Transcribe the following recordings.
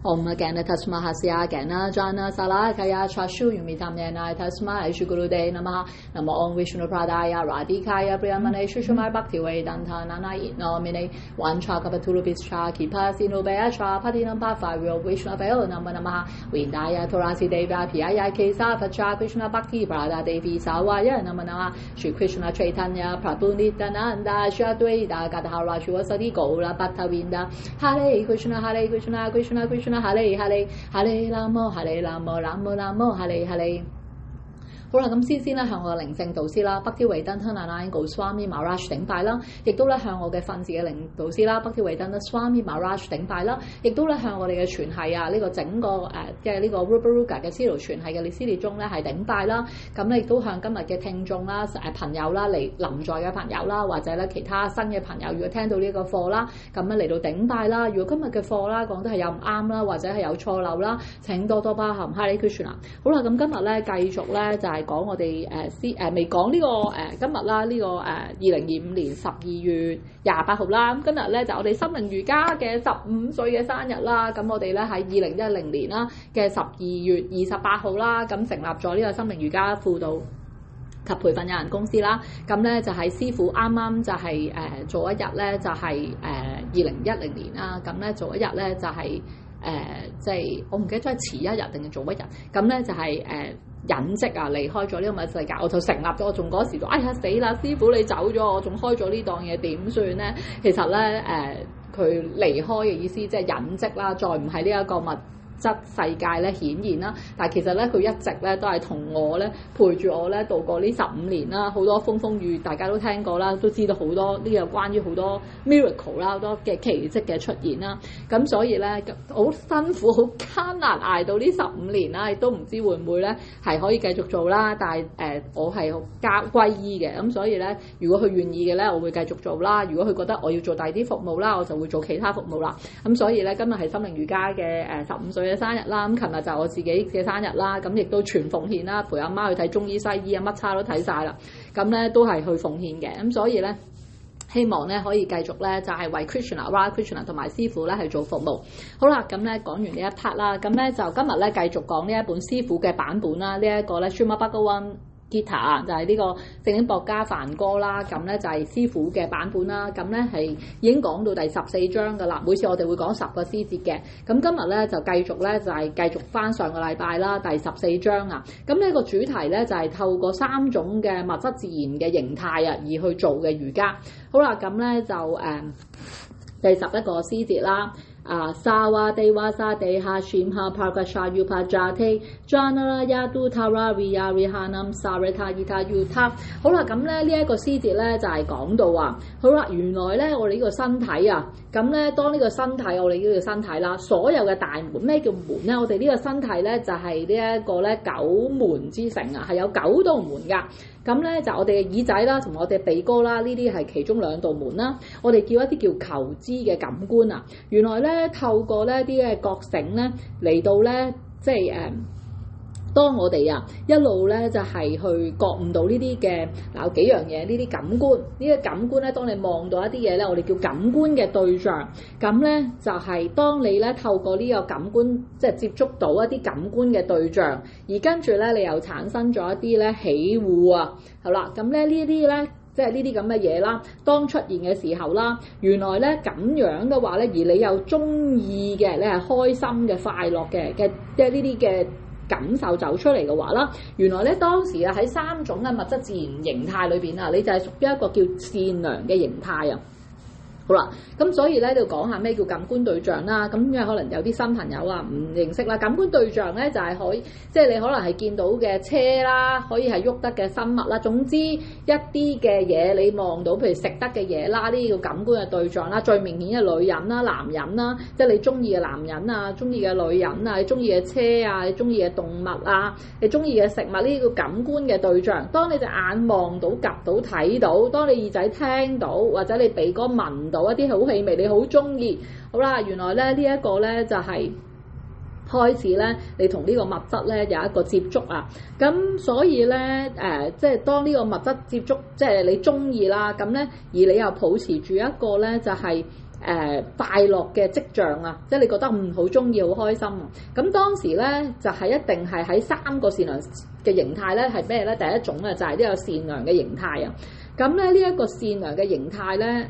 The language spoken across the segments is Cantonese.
Om Gana Tasma Hasya Gana Jana Salakaya Chashu Yumitamyana Tasma Aishugurudaya Namaha Namo Om Vishnu Pradaya Radhikaya Priyamane Shushumar Bhakti Vedanta Nana Nomine Vanchakapaturu Bisha Kipasino Beacha Patinam Bhava Vishnu Vela Namaha Vindaya Torasi Deva Piyaya Kesa Pacha Krishna Bhakti Prada Devi Sawaya Namana Shri Krishna Chaitanya Prabhu Nityananda Shadwaita Gadhara Shivasati Gaura Bhattavinda Hare Krishna Krishna Krishna Hare Hare Hare Ramo Ramo Ramo Hare Hare。好啦，咁先咧向我嘅靈性導師啦，北挑維登吞那拉 Goswami Maharaj 頂拜啦，亦都咧向我嘅訓示嘅靈導師啦，北挑維登 Swami Maharaj 頂拜啦，亦都咧向我哋嘅傳系啊，呢、這個整個嘅呢個 Rupa-Ruga 嘅司徒傳系嘅列師列宗咧係頂拜啦，咁咧亦都向今日嘅聽眾啦、朋友啦、臨在嘅朋友啦，或者咧其他新嘅朋友，如果聽到呢個課啦，咁咧嚟到頂拜啦。如果今日嘅課啦講得係有唔啱啦，或者係有錯漏啦，請多多包涵。Hare Krishna。好啦，咁今日咧繼續咧就係、講我哋未講呢個今日啦，呢個2025年12月28號啦。咁今日咧就我哋心靈瑜伽嘅15歲嘅生日啦。咁我哋咧喺2010年啦嘅12月28號啦，咁成立咗呢個心靈瑜伽輔導及培訓有限公司啦。咁咧就係師傅啱啱就係做一日咧就係2010年啦。咁咧做一日咧就係即係我唔記得咗係遲一日定係做一日。咁咧就係隱跡啊，離開咗呢個物質世界，我就成立咗。我仲嗰時就哎呀死啦！師傅你走咗，我仲開咗呢檔嘢點算咧？其實咧佢離開嘅意思即係隱跡啦，再唔係呢一個物質世界咧顯現啦，但係其實咧佢一直咧都係同我咧陪住我咧度過呢15年啦，好多風風雨大家都聽過啦，都知道好多呢個關於好多 miracle 啦，好多嘅奇蹟嘅出現啦，咁所以咧好辛苦好艱難捱到呢15年啦，亦都唔知會唔會咧係可以繼續做啦，但係我係歸依嘅，咁所以咧如果佢願意嘅咧，我會繼續做啦；如果佢覺得我要做第啲服務啦，我就會做其他服務啦。咁所以咧今日係心靈瑜伽嘅15歲嘅生日啦，咁琴日就我自己嘅生日啦，咁亦都全奉獻啦，陪阿媽去睇中醫西醫啊，乜叉都睇晒啦，咁咧都係去奉獻嘅，咁所以咧希望咧可以繼續咧就係為 Krishna 同埋師傅咧係做服務。好啦，咁咧講完呢一 part 啦，咁咧就今日咧繼續講呢一本師傅嘅版本啦，呢一個咧 Srimad Bhagavad Gita 就係呢個聖經博家梵歌啦，咁咧就係師傅嘅版本啦，咁咧係已經講到第14章噶啦，每次我哋會講10個詩節嘅，咁今日咧就繼續咧就係繼續翻上個禮拜啦，第14章啊，咁呢個主題咧就係透過3種嘅物質自然嘅形態啊而去做嘅瑜伽。好啦，咁咧就第11個詩節啦。Sawa Devasa Deha Shimha Pargasha Upajate Janara Yadu Tara Riya Rihanam Sarata Yita Yuta。 好啦，咁咧呢一個詩節咧就係講到啊，好啦，原來咧我哋呢個身體啊，咁咧當呢個身體我哋呢個身體啦，所有嘅大門，咩叫門咧？我哋呢個身體咧就係呢一個咧9門之城啊，係有9道門㗎。咁咧就我哋嘅耳仔啦，同我哋鼻哥啦，呢啲係其中2道門啦。我哋叫一啲叫求知嘅感官啊。原來咧透過呢啲嘅覺醒咧嚟到咧，即係當我哋啊一路咧就係去覺悟到呢啲嘅有幾樣嘢，呢啲感官，呢啲感官咧，當你望到一啲嘢咧，我哋叫感官嘅對象。咁咧就係當你咧透過呢個感官，即係接觸到一啲感官嘅對象，而跟住咧你又產生咗一啲咧喜惡啊。好啦，咁咧呢啲咧即係呢啲咁嘅嘢啦，當出現嘅時候啦，原來咧咁樣嘅話咧，而你又中意嘅，你係開心嘅、快樂嘅即係呢啲嘅感受走出嚟嘅話啦，原來咧當時啊喺3種嘅物質自然形態裏邊啊，你就係屬於一個叫善良嘅形態啊。好啦，咁所以咧就講下咩叫感官對象啦。咁因為可能有啲新朋友啊唔認識啦，感官對象咧就係可以，即係你可能係見到嘅車啦，可以係喐得嘅生物啦，總之一啲嘅嘢你望到，譬如食得嘅嘢啦，呢啲叫感官嘅對象啦。最明顯嘅女人啦、男人啦，即係你中意嘅男人啊、中意嘅女人啊、你中意嘅車啊、你中意嘅動物啊、你中意嘅食物，呢啲叫感官嘅對象。當你隻眼望到、及到、睇到，當你耳仔聽到，或者你鼻哥聞到一啲好氣味，你好中意。好啦，原來咧呢一個咧就係開始咧，你同呢個物質咧有一個接觸啊。咁所以咧即係當呢個物質接觸，即係你中意啦。咁咧而你又保持住一個咧就係快樂嘅跡象啊，即係你覺得好中意好開心啊。咁當時咧就係一定係喺3個善良嘅形態咧係咩咧？第一種咧就係呢個善良嘅形態啊。咁咧呢一個善良嘅形態咧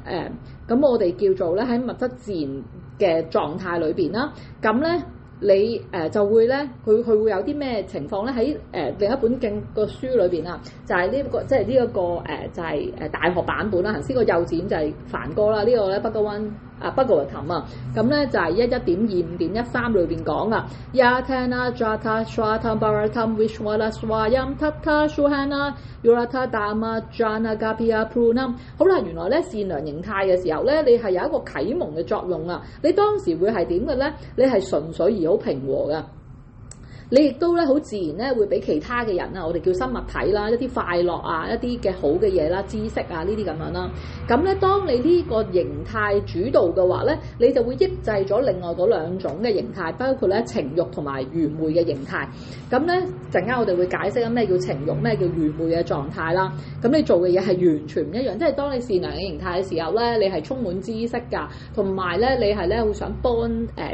咁我哋叫做咧喺物質自然嘅狀態裏邊啦。咁咧你就會咧，佢會有啲咩情況咧？喺另一本經個書裏邊啊，就係呢一個即係呢一個就係大學版本啦。頭先個幼稚園就係梵歌啦，呢個咧北高溫北高雲琴啊，咁咧就係11.25.13裏邊講啊。Yatana Jata Shratam Bharatam Vishwala Swayam Tata Shuhana Yurata Dhamma Jana Gapya Prunam。好啦，原來咧善良形態嘅時候咧，你係有一個啟蒙嘅作用啊。你當時會係點嘅咧？你係純粹而好平和噶。你亦都咧好自然咧會俾其他嘅人啊，我哋叫生物體啦，一啲快樂啊，一啲嘅好嘅嘢啦，知識啊呢啲咁樣啦。咁咧，當你呢個形態主導嘅話咧，你就會抑制咗另外嗰2種嘅形態，包括咧情慾同埋愚昧嘅形態。咁咧陣間我哋會解釋咩叫情慾，咩叫愚昧嘅狀態啦。咁你做嘅嘢係完全唔一樣，即係當你善良嘅形態嘅時候咧，你係充滿知識㗎，同埋咧你係咧好想幫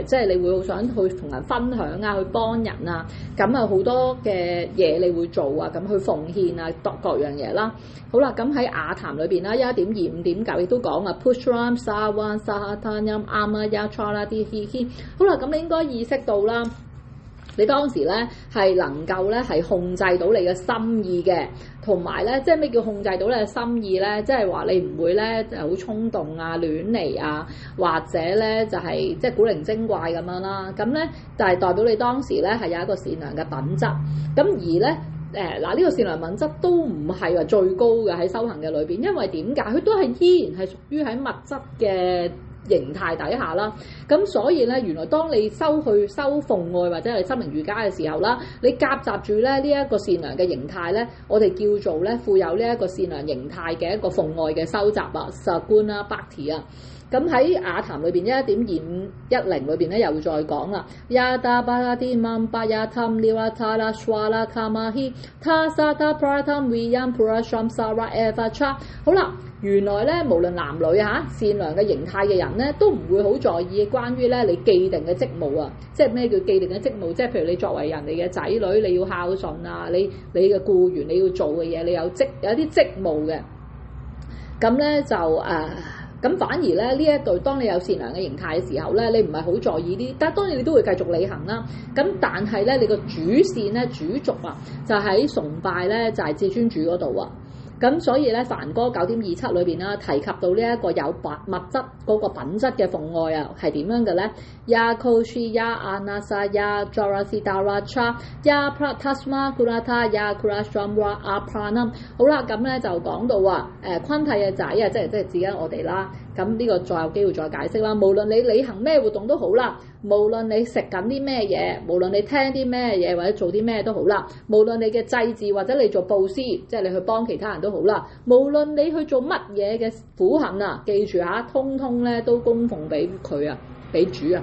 即係你會好想去同人分享啊，去幫人啊。咁啊好多嘅嘢你會做啊，咁去奉獻啊，各樣嘢啦。好啦，咁喺雅談裏邊啦，1.25.9亦都講啊 ，Pushram Sawan Sahatanyam Amaya Chaladhi。好啦，咁你應該意識到啦，你當時咧係能夠咧係控制到你嘅心意嘅，同埋咧即係咩叫控制到你嘅心意咧？即係話你唔會咧就好衝動啊、亂嚟啊，或者咧就係即係古靈精怪咁樣啦。咁咧就係代表你當時咧係有一個善良嘅品質。咁而咧呢個善良品質都唔係話最高嘅喺修行嘅裏邊，因為點解？佢都係依然係屬於喺物質嘅形態底下啦，咁所以咧，原來當你修奉愛或者係心靈瑜伽嘅時候啦，你夾雜住咧呢一個善良嘅形態咧，我哋叫做咧富有呢一個善良形態嘅一個奉愛嘅收集啊 ，Saguna Bhakti 啊。咁喺雅談裏邊1.2510裏邊咧又再講啦 ，Yada Bhagati Mam Payatam Niratala Swala Kamahi Tasata Pratam Viyam Purasham Sara Evacha。好啦，原來咧無論男女善良嘅形態嘅人咧，都唔會好在意關於咧你既定嘅職務啊，即係咩叫既定嘅職務？即係譬如你作為人哋嘅仔女，你要孝順啊，你嘅僱員你要做嘅嘢，你有一啲職務嘅，咁咧就咁反而咧呢一度，當你有善良嘅形態嘅時候咧，你唔係好在意啲，但係當然你都會繼續履行啦。咁但係咧，你個主線咧、主軸啊，就喺崇拜咧，就係至尊主嗰度啊。咁所以咧，梵歌9.27裏邊啦，提及到呢一個有物質嗰個品質嘅奉愛啊，係點樣嘅咧？Ya koshi ya anasa ya jarasidaracha ya pratasma kurata ya kurashramra apranam。好啦，咁咧就講到話昆蒂嘅仔啊，即係指緊我哋啦。咁呢個再有機會再解釋啦。無論你履行咩活動都好啦，無論你食緊啲咩嘢，無論你聽啲咩嘢或者做啲咩都好啦，無論你嘅祭祀或者你做布施，即係你去幫其他人都好啦，無論你去做乜嘢嘅苦行啊，記住通通咧都供奉俾佢啊，俾主啊。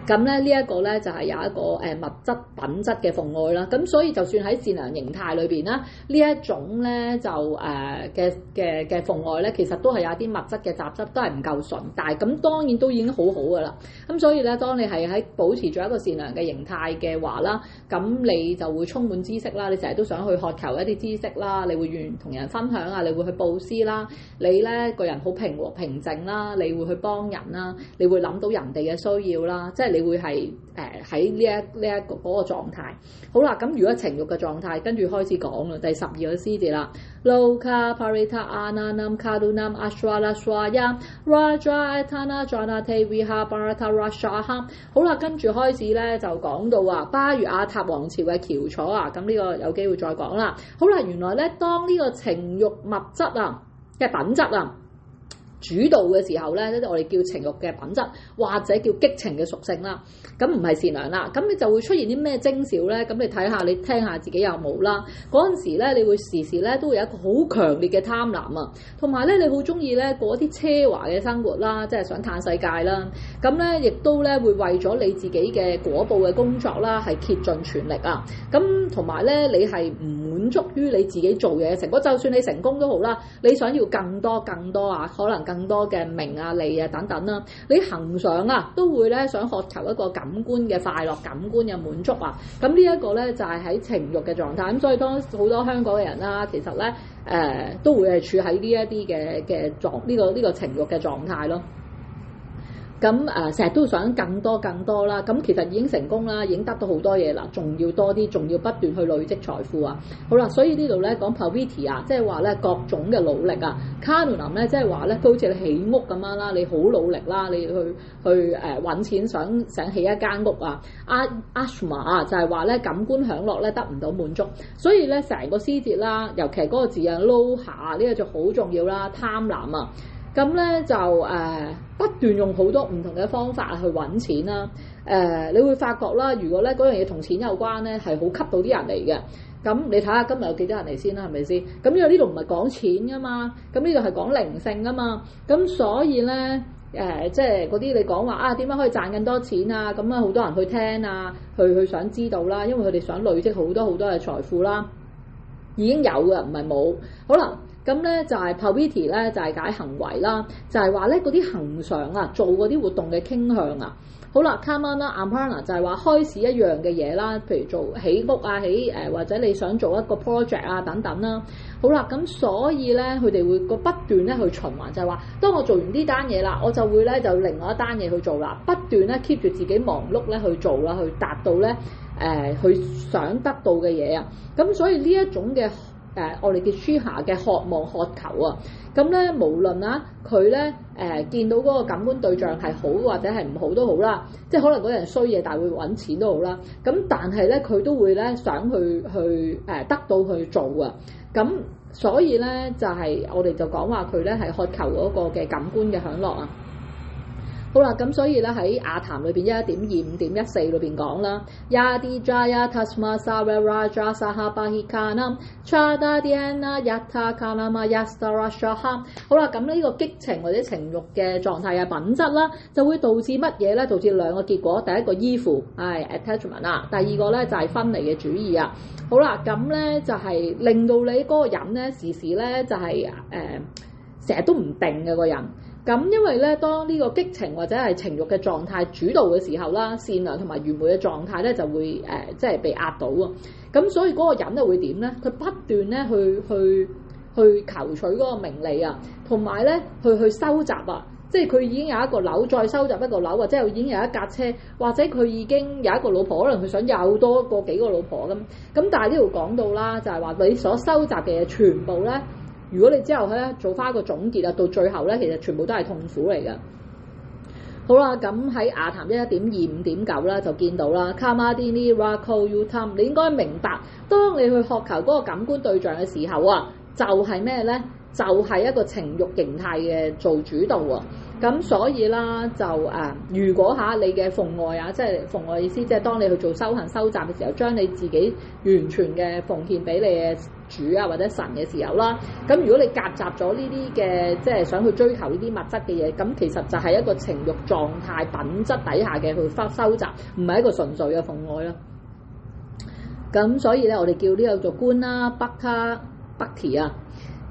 咁咧呢一個咧就係有一個物質品質嘅奉愛啦。咁所以就算喺善良形態裏邊啦，呢一種咧就嘅奉愛咧，其實都係有啲物質嘅雜質，都係唔夠純。但係咁當然都已經好好噶啦。咁所以咧，當你係喺保持住一個善良嘅形態嘅話啦，咁你就會充滿知識啦。你成日都想去渴求一啲知識啦，你會願意同人分享啊，你會去布施啦，你咧個人好平和平靜啦，你會去幫人啦，你會諗到人哋嘅需要啦，即係你會係喺呢一個嗰個狀態。好啦，咁如果情慾嘅狀態，跟住開始講啦，第12個詩節啦。Loka parita ananam kadunam ashwala swayam raja etana janate viha barata rashaham。好啦，跟住開始咧就講到話巴月亞塔王朝嘅翹楚啊，咁呢個有機會再講啦。好啦，原來咧當呢個情慾物質啊嘅品質啊主導嘅時候咧，我哋叫情慾嘅品質，或者叫激情嘅屬性啦。咁唔係善良啦，咁你就會出現啲咩徵兆咧？咁你睇下，你聽下自己有冇啦。嗰陣時咧，你會時時咧都會有一個好強烈嘅貪婪啊，同埋咧你好中意咧過一啲奢華嘅生活啦，即係想嘆世界啦。咁咧亦都咧會為咗你自己嘅果報嘅工作啦，係竭盡全力啊。咁同埋咧，你係唔滿足於你自己做嘢嘅成果，就算你成功都好啦，你想要更多啊，可能更多嘅名啊利啊等等啦。你恆常啊都會咧想渴求一個感官嘅快樂、感官嘅滿足啊。咁呢一個咧就係喺情慾嘅狀態。咁所以當好多香港嘅人啦，其實咧都會係處喺呢一啲嘅狀呢個情慾嘅狀態咯。咁成日都想更多啦，咁其實已經成功啦，已經得到好多嘢啦，仲要多啲，仲要不斷去累積財富啊！好啦，所以呢度咧講 Paviti 啊，即係話咧各種嘅努力啊 Kanunam 咧即係話咧佢好似你起屋咁樣啦，你好努力啦，你去揾錢想起一間屋啊。Ashma 啊就係話咧感官享樂咧得唔到滿足，所以咧成個詩節啦，尤其係嗰個字啊 Loha 呢個就好重要啦，貪婪啊！咁咧就不斷用好多唔同嘅方法去揾錢啦。你會發覺啦，如果咧嗰樣嘢同錢有關咧，係好吸到啲人嚟嘅。咁你睇下今日有幾多人嚟先啦，係咪先？咁因為呢度唔係講錢噶嘛，咁呢度係講靈性噶嘛。咁所以咧即係嗰啲你講話啊點樣可以賺更多錢啊？咁啊好多人去聽啊，去想知道啦，因為佢哋想累積好多嘅財富啦，已經有嘅，唔係冇。好啦。咁咧就係 Paviti 咧就係解行為啦，就係話咧嗰啲恆常啊做嗰啲活動嘅傾向啊。好啦 Kamana Amparana 就係話開始一樣嘅嘢啦，譬如做起屋啊，或者你想做一個 project 啊等等啦。好啦，咁所以咧佢哋會個不斷咧去循環，就係話當我做完呢單嘢啦，我就會咧就另外一單嘢去做啦，不斷咧 keep 住自己忙碌咧去做啦，去達到咧佢想得到嘅嘢啊。咁所以呢一種嘅我哋叫 Shiha 嘅渴望渴求啊，咁咧無論啊佢咧見到嗰個感官對象係好或者係唔好都好啦，即係可能嗰人衰嘢，但係會揾錢都好啦。咁但係咧佢都會咧想去得到去做啊。咁所以咧就係我哋就講話佢咧係渴求嗰個嘅感官嘅享樂啊。好啦，咁所以咧喺雅談裏邊 1.25.14 裏邊講啦 Yadi Jaya Tasma Sava Raja Sahabahikanam Chadadiana Yatta Kanama Yastarashaham。 好啦，咁呢個激情或者情慾嘅狀態嘅品質啦，就會導致乜嘢咧？導致兩個結果，第一個依附係 attachment 啊，第二個咧就係分離嘅主義啊。好啦，咁咧就係令到你嗰個人咧時時咧就係成日都唔定嘅個人。咁因為咧，當呢個激情或者係情慾嘅狀態主導嘅時候啦，善良同埋完美嘅狀態咧就會即係被壓倒啊。咁所以嗰個人咧會點咧？佢不斷咧去求取嗰個名利啊，同埋咧去收集啊。即係佢已經有一個樓，再收集一個樓，或者已經有一架車，或者佢已經有一個老婆，可能佢想有多個幾個老婆咁。咁但係呢度講到啦，就係話你所收集嘅嘢全部咧。如果你之後咧做翻一個總結啊，到最後咧其實全部都係痛苦嚟嘅。好啦，咁喺雅談 1.25.9 啦就見到啦 Kamadini Rako Utam， 你應該明白，當你去渴求嗰個感官對象嘅時候啊，就係咩咧？就係一個情慾形態嘅做主導啊。咁所以啦，就如果你嘅奉愛啊，即係奉愛意思，即係當你去做修行收集嘅時候，將你自己完全嘅奉獻俾你嘅主啊或者神嘅時候啦，咁如果你夾雜咗呢啲嘅，即係想去追求呢啲物質嘅嘢，咁其實就係一個情慾狀態品質底下嘅去收集，唔係一個純粹嘅奉愛啦。咁所以咧，我哋叫呢個做觀啦 Bhakti 啊。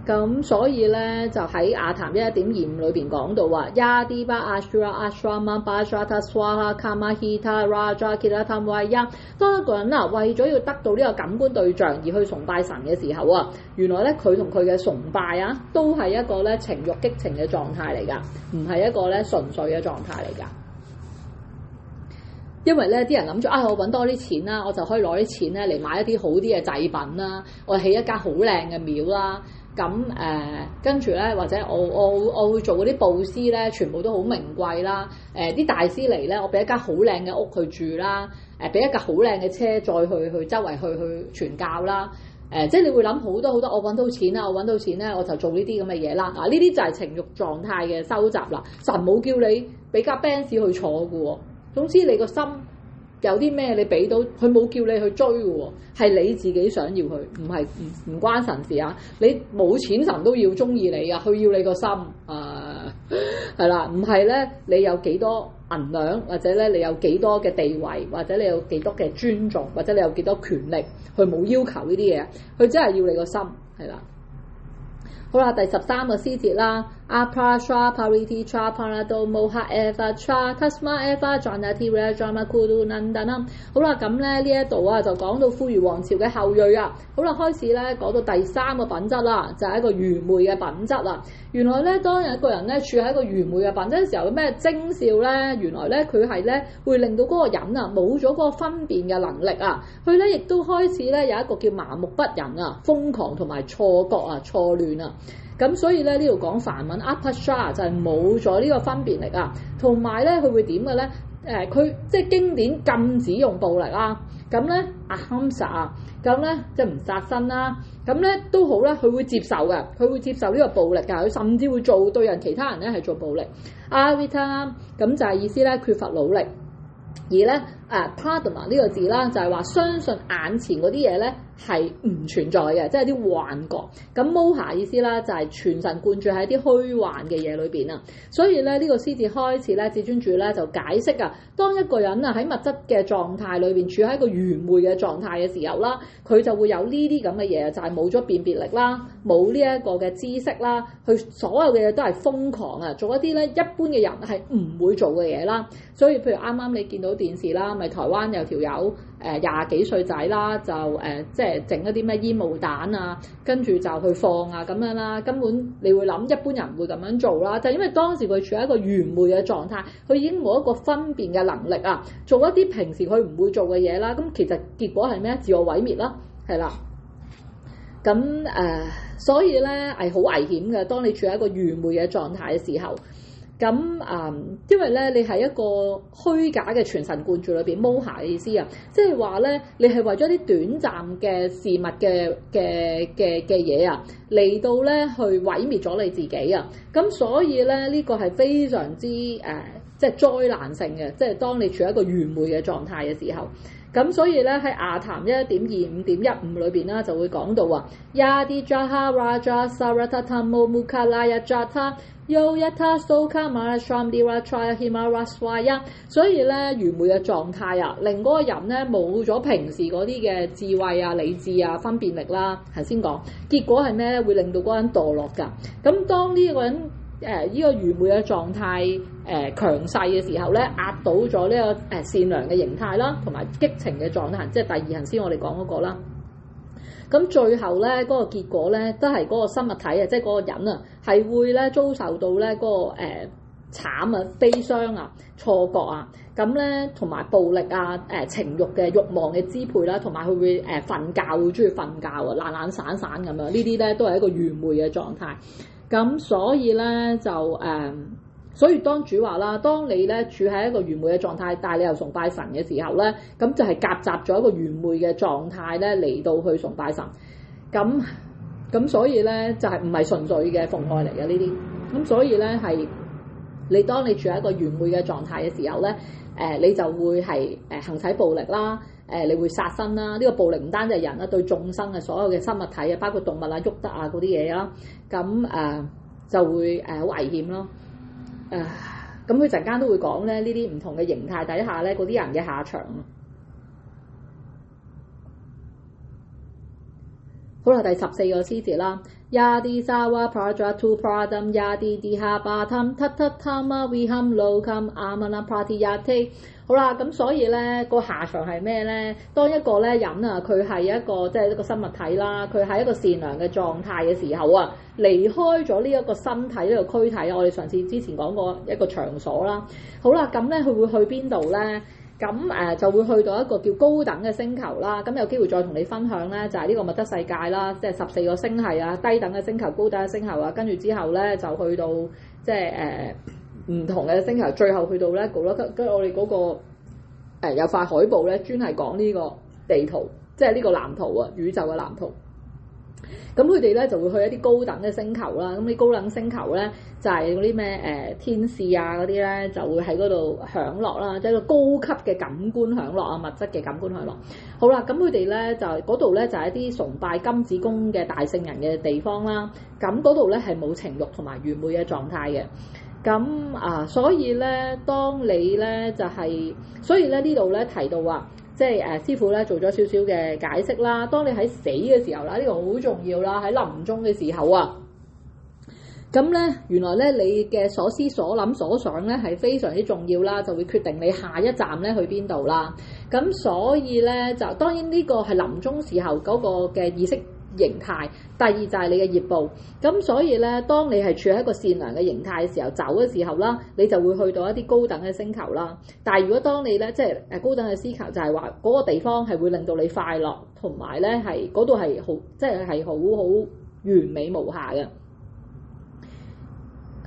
咁所以咧就喺雅談 1.25 裏邊講到話 Yadiva Ashura Ashrama Bhajata Swaha Kamahita Raja Kiratam Vaya。 當一個人為咗要得到呢個感官對象而去崇拜神嘅時候啊，原來咧佢同佢嘅崇拜啊都係一個咧情慾激情嘅狀態嚟㗎，唔係一個咧純粹嘅狀態嚟㗎。因為咧啲人諗住我揾多啲錢啦，我就可以攞啲錢咧嚟買一啲好啲嘅祭品啦，我起一間好靚嘅廟啦。咁跟住咧，或者我會做嗰啲布施咧，全部都好名貴啦。啲大師嚟咧，我俾一間好靚嘅屋去住啦。俾一架好靚嘅車再去周圍去傳教啦。即係你會諗好多，我揾到錢啦，我揾到錢咧，我就做呢啲咁嘅嘢啦。呢啲就係情慾狀態嘅收集啦。神冇叫你俾架 Benz 去坐嘅喎。總之你個心有啲咩你俾到，佢冇叫你去追嘅喎，係你自己想要佢，唔關神事啊！你冇錢神都要中意你啊，佢要你個心係啦，唔係咧你有幾多銀兩，或者咧你有幾多嘅地位，或者你有幾多嘅尊重，或者你有幾多權力，佢冇要求呢啲嘢，佢真係要你個心係啦。好啦，第13個詩節啦 Aprasha Pariti Cha Parado Moha Eva Cha Tasma Eva Janati Rajama Kudu Nandana。好啦，咁咧呢一度啊就講到呼籲王朝嘅後裔啊。好啦，開始咧講到第三個品質啦，就係一個愚昧嘅品質啦。原來咧，當有一個人咧處喺一個愚昧嘅品質嘅時候，有咩徵兆咧？原來咧佢係咧會令到嗰個人啊冇咗嗰個分辨嘅能力啊，佢咧亦都開始咧有一個叫麻木不仁啊、瘋狂同埋錯覺啊、錯亂啊。咁所以咧呢度講梵文 apasha 就係冇咗呢個分辨力啊，同埋咧佢會點嘅咧？佢即係經典禁止用暴力啦。咁咧ahimsa啊，咁咧即係唔殺生啦。咁咧都好啦，佢會接受嘅，佢會接受呢個暴力㗎，佢甚至會做對人其他人咧係做暴力。avita 咁就係意思咧缺乏努力，而咧pradama 呢個字啦就係話相信眼前嗰啲嘢咧係唔存在嘅，即係啲幻覺。咁 moha 意思啦就係全神貫注喺啲虛幻嘅嘢裏邊啊。所以咧呢個詩字開始咧，至尊主咧就解釋啊，當一個人啊喺物質嘅狀態裏邊處喺一個愚昧嘅狀態嘅時候啦，佢就會有呢啲咁嘅嘢，就係冇咗辨別力啦，冇呢一個嘅知識啦，佢所有嘅嘢都係瘋狂啊，做一啲咧一般嘅人係唔會做嘅嘢啦。所以譬如啱啱你見到電視啦，咪台灣有條友廿幾歲仔啦，就即係整一啲咩煙霧彈啊，跟住就去放啊咁樣啦。根本你會諗一般人會咁樣做啦，就係因為當時佢處喺一個愚昧嘅狀態，佢已經冇一個分辨嘅能力啊，做一啲平時佢唔會做嘅嘢啦。咁其實結果係咩？自我毀滅啦，係啦。咁所以咧係好危險嘅。當你處喺一個愚昧嘅狀態嘅時候。咁因為咧，你係一個虛假嘅全神貫注裏邊 moha 嘅意思啊，即係話咧，你係為咗啲短暫嘅事物嘅嘢啊，嚟到咧去毀滅咗你自己啊。咁所以咧，呢個係非常之即係災難性嘅，即係當你處喺一個愚昧嘅狀態嘅時候。咁所以咧喺雅談 1.25.15 裏邊啦，就會講到啊 Yadi Jaha Raja Saratatamo Mukalaya Jata Yoyata Soka Marashram Dirachaya Himaraswaya。所以咧愚昧嘅狀態啊，令嗰個人咧冇咗平時嗰啲嘅智慧啊、理智啊、分辨力啦。頭先講結果係咩咧？會令到嗰個人墮落㗎。咁當呢個人呢個愚昧嘅狀態強勢嘅時候咧，壓倒咗呢個善良嘅形態啦，同埋激情嘅狀態，即係第二行先我哋講嗰個啦。咁最後咧嗰個結果咧，都係嗰個生物體啊，即係嗰個人啊，係會咧遭受到咧嗰個慘啊、悲傷啊、錯覺啊，咁咧同埋暴力啊、情慾嘅慾望嘅支配啦，同埋佢會瞓覺會中意瞓覺啊，懶懶散散咁樣，呢啲咧都係一個愚昧嘅狀態。咁所以咧就所以當主話啦，當你咧處喺一個愚昧嘅狀態，但係你又崇拜神嘅時候咧，咁就係夾雜咗一個愚昧嘅狀態咧嚟到去崇拜神。咁所以咧就係唔係純粹嘅奉愛嚟嘅呢啲。咁所以咧係你當你處喺一個愚昧嘅狀態嘅時候咧，你就會係行使暴力啦。你會殺生啦，呢個暴力唔單止係人啦，對眾生嘅所有嘅生物體啊，包括動物啊、喐得啊嗰啲嘢啦，咁就會好危險咯。咁佢陣間都會講咧，呢啲唔同嘅形態底下咧，嗰啲人嘅下場。好啦，第14個詩節啦。Yadi sawa prajatu pradam yadi diha batam tatatama viham lokam amana pratiyate。好啦，咁所以咧個下場係咩咧？當一個咧人啊，佢係一個即係一個生物體啦，佢係一個善良嘅狀態嘅時候啊，離開咗呢一個身體呢個軀體，我哋上次之前講過一個場所啦。好啦，咁咧佢會去邊度咧？咁就會去到一個叫高等嘅星球啦。咁有機會再同你分享咧，就係呢個物質世界啦，即係14個星系啊，低等嘅星球、高等嘅星球啊，跟住之後咧就去到即係唔同嘅星球，最後去到咧跟住我哋嗰個有塊海報咧，專係講呢個地圖，即係呢個藍圖啊，宇宙嘅藍圖。咁佢哋咧就會去一啲高等嘅星球啦。咁啲高等星球咧就係嗰啲咩天使啊嗰啲咧，就會喺嗰度享樂啦，即係個高級嘅感官享樂啊，物質嘅感官享樂。好啦，咁佢哋咧就嗰度咧就係一啲崇拜金子宮嘅大聖人嘅地方啦。咁嗰度咧係冇情慾同埋愚昧嘅狀態嘅。咁所以咧，當你咧就係，所以咧呢度咧提到話，即係師父咧做咗少少嘅解釋啦。當你喺死嘅時候啦，呢個好重要啦，喺臨終嘅時候啊，咁咧原來咧你嘅所思所諗所想咧係非常之重要啦，就會決定你下一站咧去邊度啦。咁所以咧就當然呢個係臨終時候嗰個嘅意識形態，第二就係你嘅業報。咁所以咧，當你係處喺一個善良嘅形態嘅時候，走嘅時候啦，你就會去到一啲高等嘅星球啦。但係如果當你咧即係高等嘅星球，就係話嗰個地方係會令到你快樂，同埋咧係嗰度係好即係好完美無瑕嘅。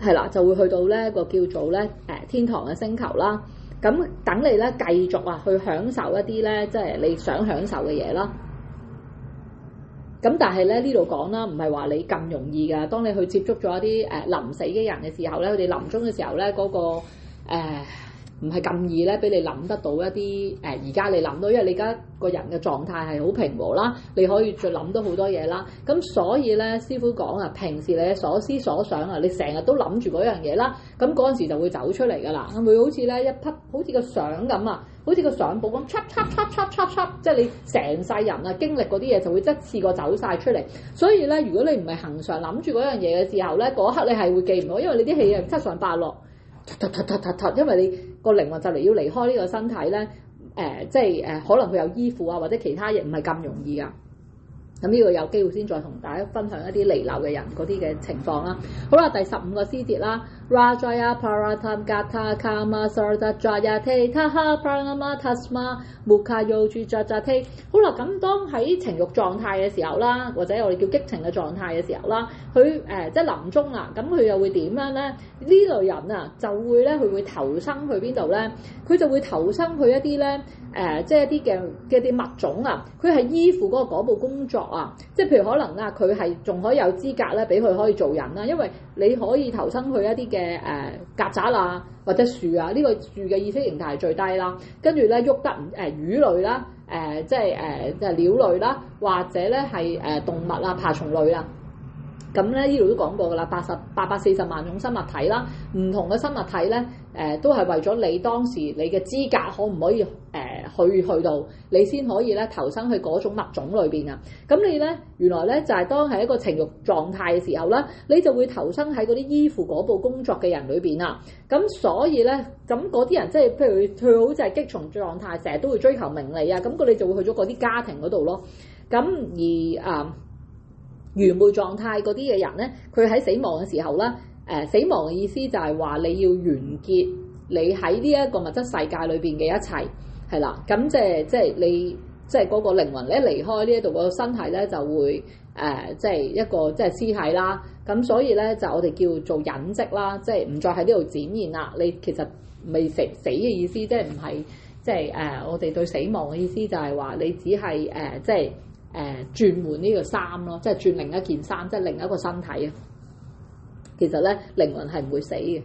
係啦，就會去到呢個叫做咧天堂嘅星球啦。咁等你咧繼續去享受一啲咧即係你想享受嘅嘢啦。咁但係咧呢度講啦，唔係話你咁容易㗎。當你去接觸咗一啲臨死嘅人嘅時候咧，佢哋臨終嘅時候咧嗰個唔係咁易咧，俾你諗得到一啲而家你諗到，因為你而家個人嘅狀態係好平和啦，你可以再諗到好多嘢啦。咁所以咧，師傅講啊，平時你嘅所思所想啊，你成日都諗住嗰樣嘢啦，咁嗰陣時就會走出嚟㗎啦，會好似咧一匹好似個相咁啊，好似個相簿咁，即係你成世人啊經歷嗰啲嘢就會一次過走晒出嚟。所以咧，如果你唔係恆常諗住嗰樣嘢嘅時候咧，嗰刻你係會記唔到，因為你啲氣係七上八落。因為你個靈魂就嚟要離開呢個身體咧，即係可能佢有依附啊，或者其他嘢唔係咁容易噶。咁呢個有機會先再同大家分享一啲離流嘅人嗰啲嘅情況啦。好啦，第15個詩節啦 ，Rajaya Paratam Gata Kama Sarda Jayate Taha Pranama Tasma Mukhayoju Jajate。好啦，咁當喺情慾狀態嘅時候啦，或者我哋叫激情嘅狀態嘅時候啦，佢即係臨終啦，咁佢又會點樣咧？呢類人啊，就會咧，佢會投生去邊度咧？佢就會投生去一啲咧，即係一啲嘅啲物種啊，佢係依附嗰個果報工作啊，即係譬如可能啊，佢係仲可以有資格咧，俾佢可以做人啦，因為你可以投生去一啲嘅曱甴啊，或者樹啊，呢個樹嘅意識形態係最低啦，跟住咧喐得魚類啦，即係鳥類啦，或者咧係動物啊，爬蟲類啊。咁咧呢度都講過㗎啦，840萬種生物體啦，唔同嘅生物體咧，都係為咗你當時你嘅資格可唔可以去到，你先可以咧投生去嗰種物種裏邊啊。咁你咧原來咧就係當係一個情慾狀態嘅時候咧，你就會投生喺嗰啲依附嗰部工作嘅人裏邊啊。咁所以咧，咁嗰啲人即係譬如佢好似係激情狀態，成日都會追求名利啊，咁佢哋就會去咗嗰啲家庭嗰度咯。咁而愚昧狀態嗰啲嘅人咧，佢喺死亡嘅時候咧，死亡嘅意思就係話你要完結你喺呢一個物質世界裏邊嘅一切，係啦。咁即係你即係嗰個靈魂咧離開呢一度個身體咧，就會即係一個即係屍體啦。咁所以咧就我哋叫做隱跡啦，即係唔再喺呢度展現啦。你其實未死嘅意思，即係唔係即係我哋對死亡嘅意思就係話你只係即係。轉換呢個衫咯，即係轉另一件衫，即係另一個身體啊。其實咧，靈魂係唔會死嘅。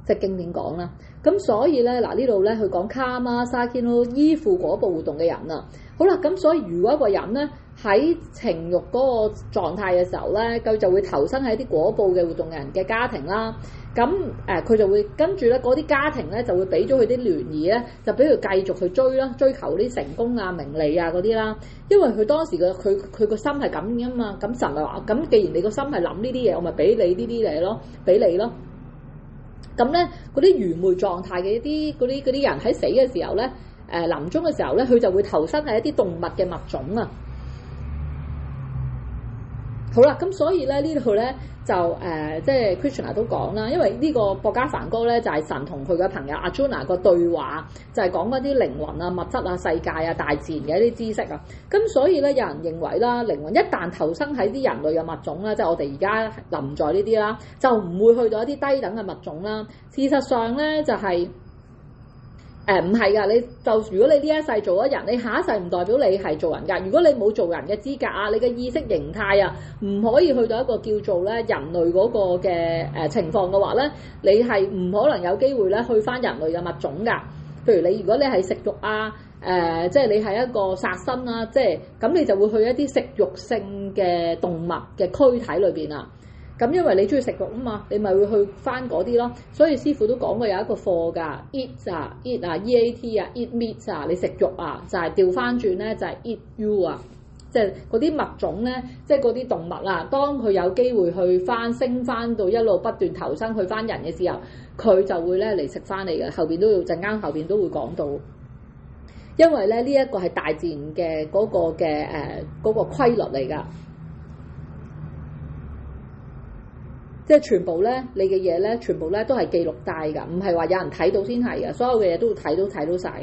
即係經典講啦。咁所以咧，嗱呢度咧佢講卡瑪沙堅咯，依附嗰部活動嘅人啊。好啦，咁所以如果一個人咧喺情慾嗰個狀態嘅時候咧，佢就會投身喺啲果報嘅活動嘅人嘅家庭啦。咁佢就會跟住咧嗰啲家庭咧就會俾咗佢啲聯誼咧，就俾佢繼續去追啦，追求啲成功啊、名利啊嗰啲啦。因為佢當時佢個心係咁㗎嘛，咁神咪話：咁既然你個心係諗呢啲嘢，我咪俾你呢啲嘢咯，俾你咯。咁咧嗰啲愚昧狀態嘅一啲嗰啲人喺死嘅時候咧，臨終嘅時候咧，佢就會投身喺一啲動物嘅物種啊。好啦，咁所以咧呢度咧就即係 Krishna 都講啦，因為呢個博伽梵歌咧就係神同佢嘅朋友 Arjuna 個對話，就係講嗰啲靈魂啊、物質啊、世界啊、大自然嘅一啲知識啊。咁所以咧有人認為啦，靈魂一旦投生喺啲人類嘅物種啦，即係我哋而家臨在呢啲啦，就唔會去到一啲低等嘅物種啦。事實上咧就係唔係㗎，你就如果你呢一世做咗人，你下一世唔代表你係做人㗎。如果你冇做人嘅資格啊，你嘅意識形態啊，唔可以去到一個叫做咧人類嗰個嘅情況嘅話咧，你係唔可能有機會咧去返人類嘅物種㗎。譬如如果你係食肉啊，即係你係一個殺生啊，即係咁你就會去一啲食肉性嘅動物嘅軀體裏邊啊。咁因為你中意食肉啊嘛，你咪會去翻嗰啲咯。所以師傅都講過有一個課㗎 ，eat 啊 eat 啊 eat 啊 eat meat 啊，你食肉啊就係調翻轉咧就係 eat you 啊，即係嗰啲物種咧，即係嗰啲動物啊，當佢有機會去升翻到一路不斷投生去翻人嘅時候，佢就會咧嚟食翻你嘅。後邊都要陣間後邊都會講到，因為咧呢一個係大自然嘅嗰個嘅嗰個規律嚟㗎。即係全部咧，你嘅嘢咧，全部咧都係記錄帶㗎，唔係話有人睇到先係㗎，所有嘅嘢都會睇到晒。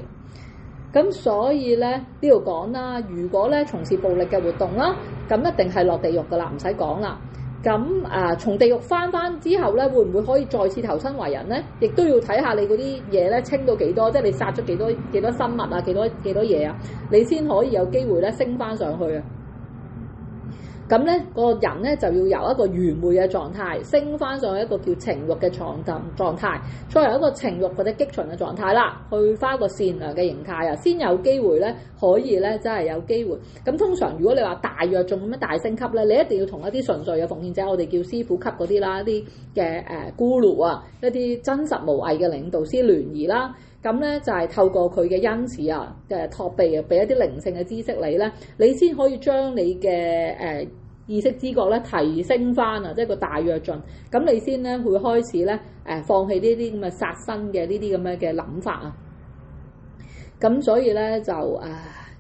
咁所以咧呢度講啦，如果咧從事暴力嘅活動啦，咁一定係落地獄㗎啦，唔使講啦。咁從地獄翻之後咧，會唔會可以再次投身為人咧？亦都要睇下你嗰啲嘢咧清到幾多，即係你殺咗幾多生物啊，幾多嘢啊，你先可以有機會咧升翻上去啊！咁咧個人咧就要由一個愚昧嘅狀態升翻上去一個叫情慾嘅狀態，再由一個情慾或者激情嘅狀態啦，去翻一個善良嘅形態啊，先有機會咧可以咧真係有機會。咁通常如果你話大躍進咁樣大升級咧，你一定要同一啲純粹嘅奉獻者，我哋叫師傅級嗰啲啦，一啲嘅guru啊，一啲真實無偽嘅領導師聯誼啦。咁咧就係透過佢嘅恩賜啊嘅託庇啊，俾一啲靈性嘅知識你咧，你先可以將你嘅意識知覺咧提升翻啊，即係個大躍進。咁你先咧會開始咧放棄呢啲咁嘅殺生嘅呢啲咁樣嘅諗法啊。咁所以咧就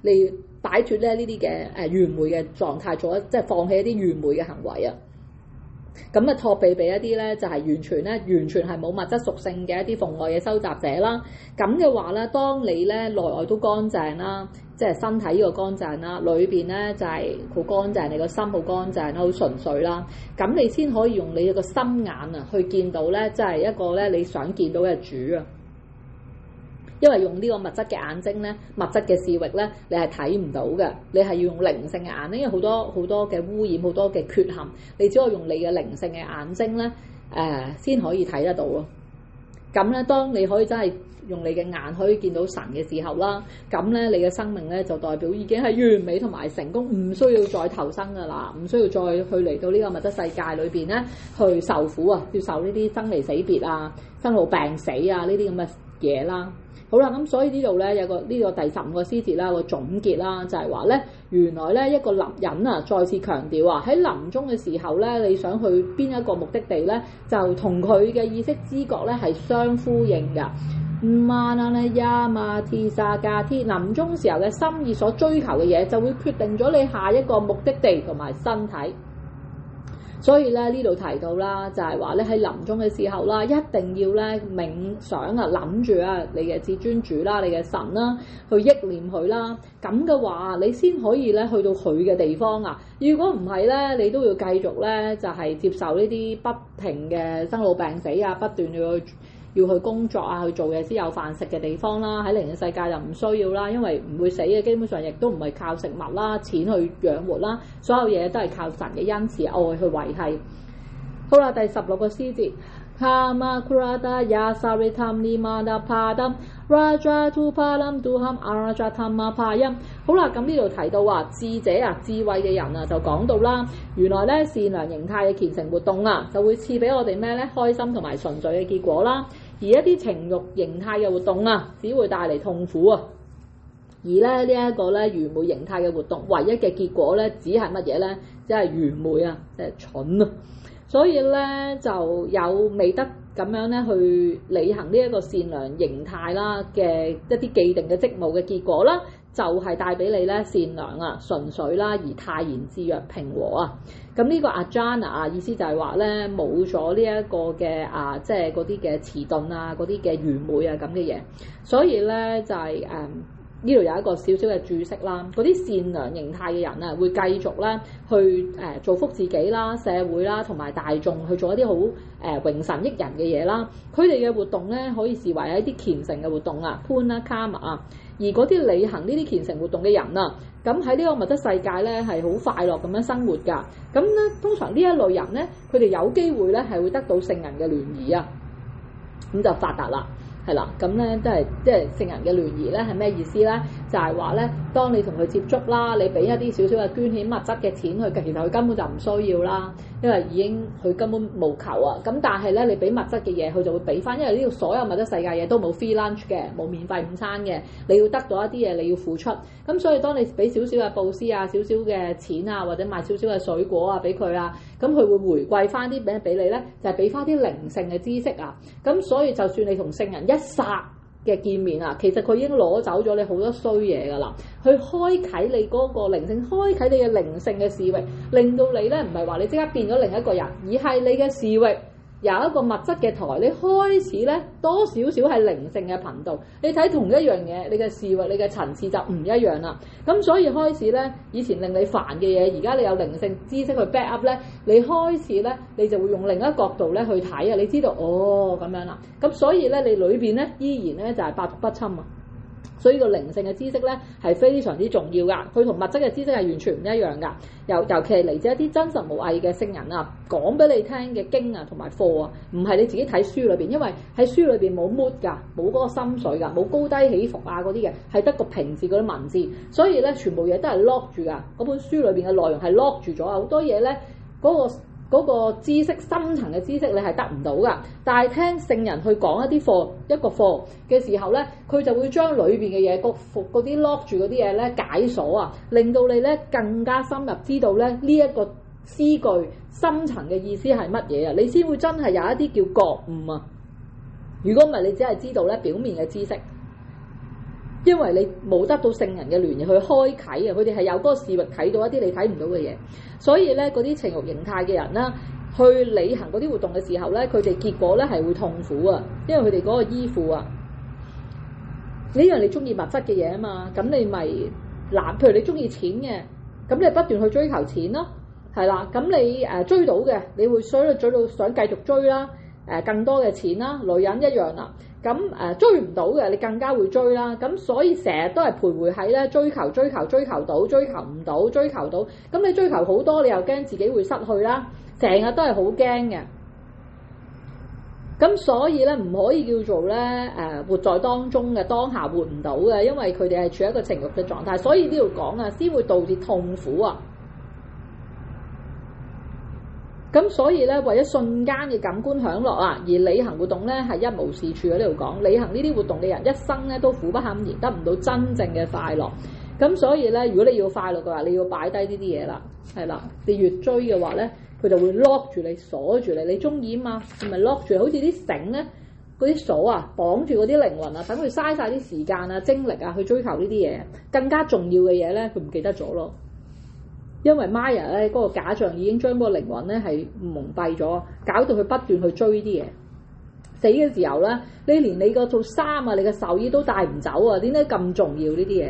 你擺脫咧呢啲嘅愚昧嘅狀態，即係放棄一啲愚昧嘅行為啊。咁託庇俾一啲咧就係完全係冇物質屬性嘅一啲奉愛嘅收集者啦。咁嘅話咧，當你咧內外都乾淨啦，即係身體呢個乾淨啦，裏邊咧就係好乾淨，你個心好乾淨啦，好純粹啦。咁你先可以用你個心眼啊去見到咧，即係一個咧你想見到嘅主啊。因為用呢個物質嘅眼睛咧，物質嘅視域咧，你係睇唔到嘅，你係要用靈性嘅眼睛，因為好多嘅污染，好多嘅缺陷，你只可以用你嘅靈性嘅眼睛咧，先可以睇得到咯。咁咧，當你可以真係用你嘅眼可以見到神嘅時候啦，咁咧你嘅生命咧就代表已經係完美同埋成功，唔需要再投生噶啦，唔需要再去嚟到呢個物質世界裏邊咧去受苦啊，要受呢啲生離死別啊、生老病死啊呢啲咁嘅嘢啦。好啦，咁所以呢度咧有個呢個第15個詩節啦，個總結啦，就係話咧，原來咧一個人啊，再次強調啊，喺臨終嘅時候咧，你想去邊一個目的地咧，就同佢嘅意識知覺咧係相呼應㗎。臨終時候嘅心意所追求嘅嘢，就會決定咗你下一個目的地同埋身體。所以咧呢度提到啦，就係話咧喺臨終嘅時候啦，一定要咧冥想啊，諗住啊你嘅至尊主啦，你嘅神啦，去憶念佢啦。咁嘅話，你先可以咧去到佢嘅地方啊。如果唔係咧，你都要繼續咧就係接受呢啲不停嘅生老病死啊，不斷要去工作啊，去做嘢先有飯食嘅地方啦。喺靈嘅世界就唔需要啦，因為唔會死嘅，基本上亦都唔係靠食物啦、錢去養活啦，所有嘢都係靠神嘅恩慈愛去維繫。好啦，第16個詩節。好啦，咁呢度提到話智者啊、智慧嘅人啊，就講到啦，原來咧善良形態嘅虔誠活動啊，就會賜俾我哋咩咧？開心同埋純粹嘅結果啦。而一啲情慾形態嘅活動啊，只會帶嚟痛苦啊。而咧呢一個咧愚昧形態嘅活動，唯一嘅結果咧，只係乜嘢咧？即係愚昧啊，即係蠢啊。所以咧就有未得咁樣咧去履行呢一個善良形態啦嘅一啲既定嘅職務嘅結果啦，就係帶俾你咧善良啊、純粹啦，而泰然自若平和啊。咁呢個 ajna 啊，意思就係話咧冇咗呢一個嘅即係嗰啲嘅遲鈍啊、嗰啲嘅愚昧啊咁嘅嘢。所以咧就係呢度有一個小小嘅注釋啦，嗰啲善良形態嘅人啊，會繼續咧去造福自己啦、社會啦同埋大眾，去做一啲好榮神益人嘅嘢啦。佢哋嘅活動咧，可以視為係一啲虔誠嘅活動啊 ，Punya Karma 啊。而嗰啲履行呢啲虔誠活動嘅人啊，咁喺呢個物質世界咧係好快樂咁樣生活㗎。咁咧通常呢一類人咧，佢哋有機會咧係會得到聖人嘅聯誼啊，咁就發達啦。係啦，咁咧都係即係聖人嘅聯誼咧係咩意思咧？就係話咧，當你同佢接觸啦，你俾一啲少少嘅捐獻物質嘅錢佢，其實佢根本就唔需要啦，因為已經佢根本無求啊。咁但係咧，你俾物質嘅嘢，佢就會俾翻，因為呢個所有物質世界嘢都冇 free lunch 嘅，冇免費午餐嘅，你要得到一啲嘢，你要付出。咁所以當你俾少少嘅布施啊，少少嘅錢啊，或者買少少嘅水果啊俾佢啊，咁佢會回饋翻啲俾你咧，就係俾翻啲靈性嘅知識啊。咁所以就算你同聖人一剎嘅見面啊，其實佢已經攞走咗你好多衰嘢噶啦，去開啟你嗰個靈性，開啟你嘅靈性嘅視域，令到你咧唔係話你即刻變咗另一個人，而係你嘅視域有一個物質嘅台，你開始咧多少少係靈性嘅頻道，你睇同一樣嘢，你嘅視域、你嘅層次就唔一樣啦。咁所以開始咧，以前令你煩嘅嘢，而家你有靈性知識去 back up 咧，你開始咧，你就會用另一個角度咧去睇啊，你知道哦咁樣啦。咁所以咧，你裏邊咧依然咧就係百毒不侵啊。所以個靈性嘅知識咧係非常之重要噶，佢同物質嘅知識係完全唔一樣噶。尤其係嚟自一啲真實無偽嘅聖人啊，講俾你聽嘅經啊同埋課啊，唔係你自己睇書裏邊，因為喺書裏邊冇 mood 噶，冇嗰個心水噶，冇高低起伏啊嗰啲嘅，係得個平字嗰啲文字，所以咧全部嘢都係 lock 住噶。嗰本書裏邊嘅內容係 lock 住咗，好多嘢咧嗰個知識深層嘅知識你係得唔到噶，但係聽聖人去講一個課嘅時候咧，佢就會將裏邊嘅嘢嗰啲 lock 住嗰啲嘢咧解鎖啊，令到你咧更加深入知道咧呢一個詩句深層嘅意思係乜嘢啊，你先會真係有一啲叫覺悟啊。如果唔係，你只係知道咧表面嘅知識。因為你冇得到聖人嘅聯繫去開啟啊，佢哋係有嗰個視域睇到一啲你睇唔到嘅嘢，所以咧嗰啲情慾形態嘅人啦，去履行嗰啲活動嘅時候咧，佢哋結果咧係會痛苦啊，因為佢哋嗰個依附啊，呢樣你中意物質嘅嘢啊嘛，咁你咪嗱，譬如你中意錢嘅，咁你不斷去追求錢咯，係啦，咁你追到嘅，你會追到想繼續追啦，更多嘅錢啦，女人一樣啦。咁追唔到嘅，你更加會追啦。咁所以成日都係徘徊喺咧追求到，追求唔到，追求到。咁你追求好多，你又驚自己會失去啦。成日都係好驚嘅。咁所以咧唔可以叫做咧活在當中嘅，當下活唔到嘅，因為佢哋係處於一個情慾嘅狀態。所以呢度講啊，先會導致痛苦啊。咁所以咧，為咗瞬間嘅感官享樂啊，而履行活動咧係一無是處嘅。呢度講履行呢啲活動嘅人一生咧都苦不堪言，得唔到真正嘅快樂。咁所以咧，如果你要快樂嘅話，你要擺低呢啲嘢啦，係啦。你越追嘅話咧，佢就會 lock 住你，鎖住你。你中意啊嘛，係咪 lock 住？好似啲繩咧，嗰啲鎖啊，綁住嗰啲靈魂啊，等佢嘥晒啲時間啊、精力啊去追求呢啲嘢。更加重要嘅嘢咧，佢唔記得咗咯。因為 Maya 咧嗰個假象已經將嗰個靈魂咧係蒙蔽咗，搞到佢不斷去追啲嘢。死嘅時候咧，你連你個套衫啊、你嘅壽衣都帶唔走啊！點解咁重要呢啲嘢？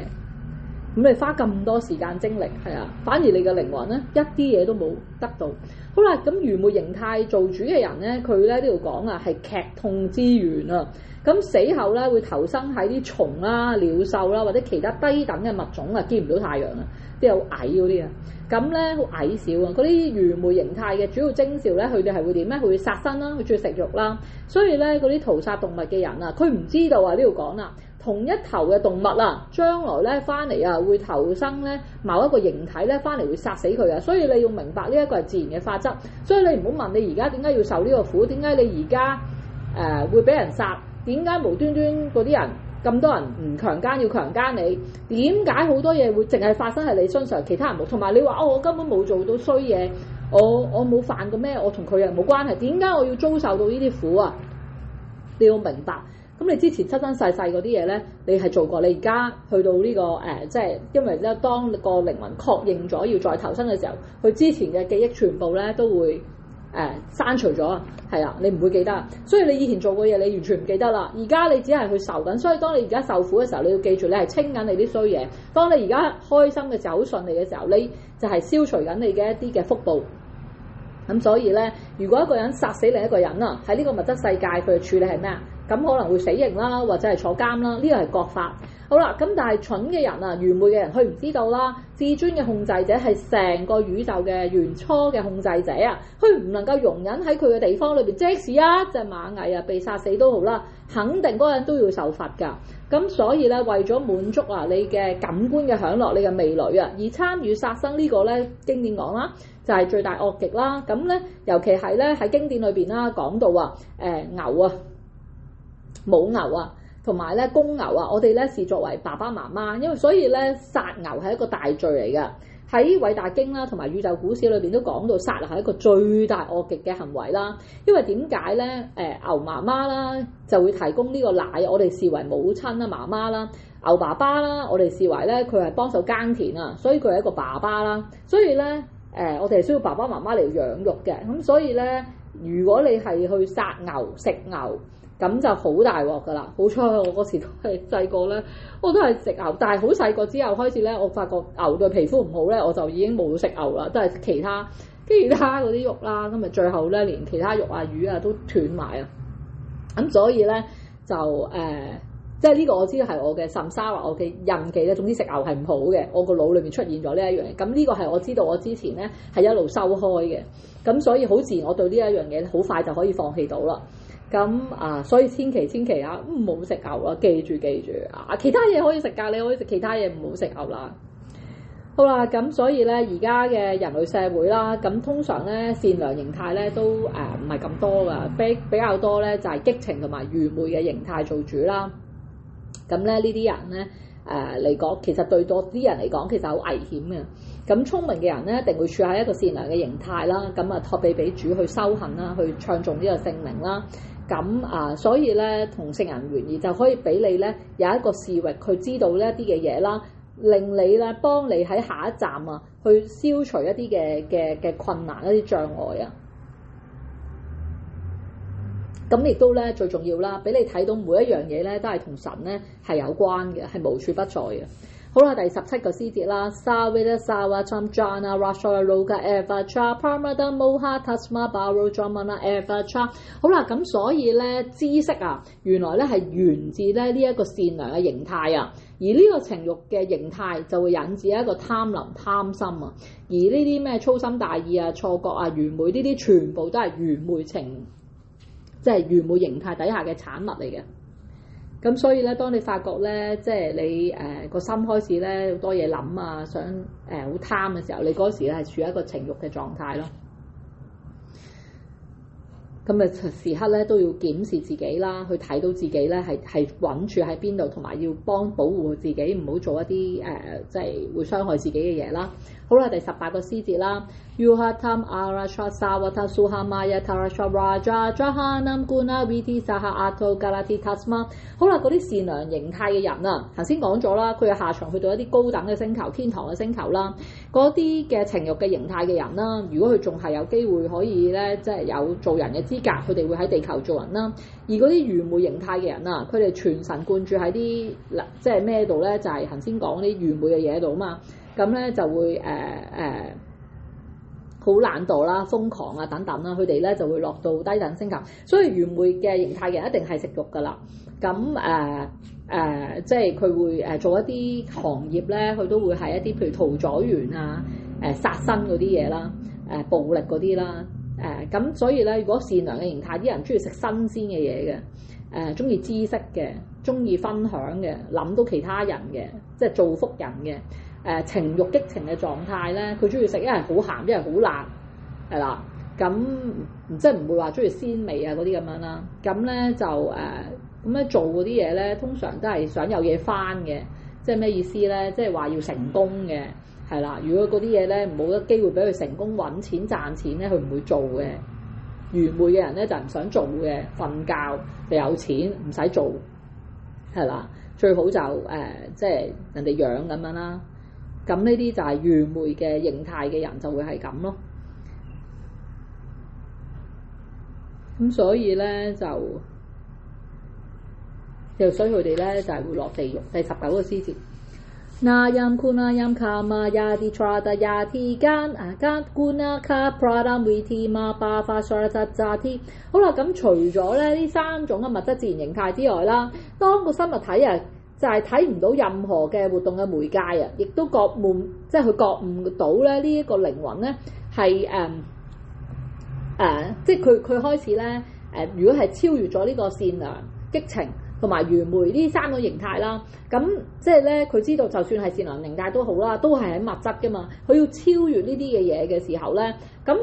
咁你花咁多時間精力係啊，反而你嘅靈魂咧一啲嘢都冇得到。好啦，咁愚昧形態做主嘅人咧，佢咧呢度講啊係劇痛之源啊。咁死後咧會投生喺啲蟲啦、鳥獸啦或者其他低等嘅物種啊，見唔到太陽啊，啲好矮嗰啲啊。咁咧好矮小啊！嗰啲愚昧形態嘅主要徵兆咧，佢哋係會點咧？佢會殺生啦，佢中意食肉啦。所以咧，嗰啲屠殺動物嘅人啊，佢唔知道啊！呢度講啦，同一頭嘅動物啊，將來咧翻嚟啊，會投生咧某一個形體咧，翻嚟會殺死佢啊！所以你要明白呢一個係自然嘅法則。所以你唔好問你而家點解要受呢個苦？點解你而家會俾人殺？點解無端端嗰啲人？咁多人唔強姦要強姦你，點解好多嘢會淨係發生喺你身上，其他人冇？同埋你話我根本冇做到衰嘢，我冇犯過咩，我同佢又冇關係，點解我要遭受到呢啲苦啊？你要明白，咁你之前生生世世嗰啲嘢咧，你係做過，你而家去到呢個即係因為咧，當個靈魂確認咗要再投生嘅時候，佢之前嘅記憶全部咧都會。刪除咗啊，係啊，你唔會記得，所以你以前做過嘢，你完全唔記得啦。而家你只係去受緊，所以當你而家受苦嘅時候，你要記住，你係清緊你啲衰嘢。當你而家開心嘅時候，好順利嘅時候，你就係消除緊你嘅一啲嘅福報。咁所以咧，如果一個人殺死另一個人啊，喺呢個物質世界，佢嘅處理係咩啊？咁可能會死刑啦，或者係坐監啦，呢個係國法。好啦，咁但係蠢嘅人啊，愚昧嘅人，佢唔知道啦。至尊嘅控制者係成個宇宙嘅原初嘅控制者啊，佢唔能夠容忍喺佢嘅地方裏邊，即使一隻螞蟻啊被殺死都好啦，肯定嗰個人都要受罰㗎。咁所以咧，為咗滿足啊你嘅感官嘅享樂，你嘅味蕾啊，而參與殺生呢個咧，經典講啦，就係罪大惡極啦。咁咧，尤其係咧喺經典裏邊啦，講到啊，牛啊，母牛啊。同埋咧公牛啊，我哋咧視作為爸爸媽媽，因為所以咧殺牛係一個大罪嚟嘅。喺偉大經啦同埋宇宙古史裏邊都講到殺係一個最大惡極嘅行為啦。因為點解咧？牛媽媽啦就會提供呢個奶，我哋視為母親啦媽媽啦。牛爸爸啦，我哋視為咧佢係幫手耕田啊，所以佢係一個爸爸啦。所以咧我哋係需要爸爸媽媽嚟養育嘅。咁所以咧，如果你係去殺牛食牛，咁就好大鑊噶啦！好彩我嗰時都係細個咧，我都係食牛，但係好細個之後開始咧，我發覺牛對皮膚唔好咧，我就已經冇食牛啦，都係其他嗰啲肉啦。咁咪最後咧，連其他肉啊魚啊都斷埋啊！咁所以咧就即係呢個我知道係我嘅甚沙或我嘅印記咧。總之食牛係唔好嘅，我個腦裏面出現咗呢一樣嘢。咁呢個係我知道我之前咧係一路收開嘅，咁所以好自然我對呢一樣嘢好快就可以放棄到啦。咁所以千祈啊，唔好食牛啦！記住啊，其他嘢可以食㗎，你可以食其他嘢，唔好食牛啦。好啦，咁所以咧，而家嘅人類社會啦，咁通常咧善良形態咧都唔係咁多㗎，比較多咧就係激情同埋愚昧嘅形態做主啦。咁咧呢啲人咧嚟講，其實對多啲人嚟講，其實好危險嘅。咁聰明嘅人咧，一定會處喺一個善良嘅形態啦。咁啊，託庇俾主去修行啦，去唱頌呢個聖名啦。咁所以咧，同聖人聯誼就可以俾你咧有一個視域，去知道呢一啲嘅嘢啦，令你咧幫你喺下一站啊，去消除一啲嘅困難、一啲障礙啊。咁亦都咧最重要啦，俾你睇到每一樣嘢咧都係同神咧係有關嘅，係無處不在嘅。好啦，第17個詩節啦。Savida Savatam Jana Rashara Loga Evacha Parmada Moha Tasma Baro Jamana Evacha。好啦，咁所以咧知識啊，原來咧係源自咧呢一個善良嘅形態啊，而呢個情慾嘅形態就會引致一個貪婪、貪心啊，而呢啲咩粗心大意啊、錯覺啊、愚昧呢啲，全部都係愚昧情，即係愚昧形態底下嘅產物嚟嘅。咁所以咧，當你發覺咧，即係你個心開始咧好多嘢諗啊，想好貪嘅時候，你嗰時咧係處於一個情慾嘅狀態咯。咁啊，時刻咧都要檢視自己啦，去睇到自己咧係穩住喺邊度，同埋要保護自己，唔好做一啲即係會傷害自己嘅嘢啦。好啦，第18個詩節啦。Yuhatam Arasha Savata Suhamaya Tarasha Raja Jahanam Guna Viti Saha Ato Galati Tasma。好啦，嗰啲善良形態嘅人啊，頭先講咗啦，佢嘅下場去到一啲高等嘅星球、天堂嘅星球啦。嗰啲嘅情慾嘅形態嘅人啦，如果佢仲係有機會可以咧，即係有做人嘅資格，佢哋會喺地球做人啦。而嗰啲愚昧形態嘅人啊，佢哋全神貫注喺啲即係咩度咧？就係頭先講啲愚昧嘅嘢度啊嘛。咁咧就會好懶惰啦、瘋狂啊等等啦，佢哋咧就會落到低等星球。所以愚昧嘅形態嘅人一定係食肉噶啦。咁即係佢會做一啲行業咧，佢都會係一啲譬如屠宰員啊、殺生嗰啲嘢啦、暴力嗰啲啦。咁所以咧，如果善良嘅形態啲人中意食新鮮嘅嘢嘅，中意知識嘅，中意分享嘅，諗到其他人嘅，即係造福人嘅。情慾激情嘅狀態咧，佢中意食一係好鹹，一係好辣，係啦。咁即係唔會話中意鮮味啊嗰啲咁樣啦。咁咧就咁咧做嗰啲嘢咧，通常都係想有嘢翻嘅。即係咩意思咧？即係話要成功嘅，係啦。如果嗰啲嘢咧冇得機會俾佢成功揾錢賺錢咧，佢唔會做嘅。愚昧嘅人咧就唔想做嘅，瞓覺就有錢唔使做，係啦。最好就即係人哋養咁樣啦。咁呢啲就係愚昧嘅形態嘅人就會係咁咯。咁所以咧就所以佢哋咧就係會落地獄。第19個詩節。Nayam kunayam kama yadi trada yati gan gan gunaka pradam vitima bhava sarasati。好啦，咁除咗咧呢三種嘅物質自然形態之外啦，當個生物體啊就係睇唔到任何嘅活動嘅媒介啊，亦都覺悟，即係佢覺悟到咧呢一個靈魂咧係即係佢開始咧如果係超越咗呢個善良、激情同埋愚昧呢三個形態啦，咁即係咧佢知道就算係善良形態都好啦，都係喺物質噶嘛，佢要超越呢啲嘅嘢嘅時候咧，咁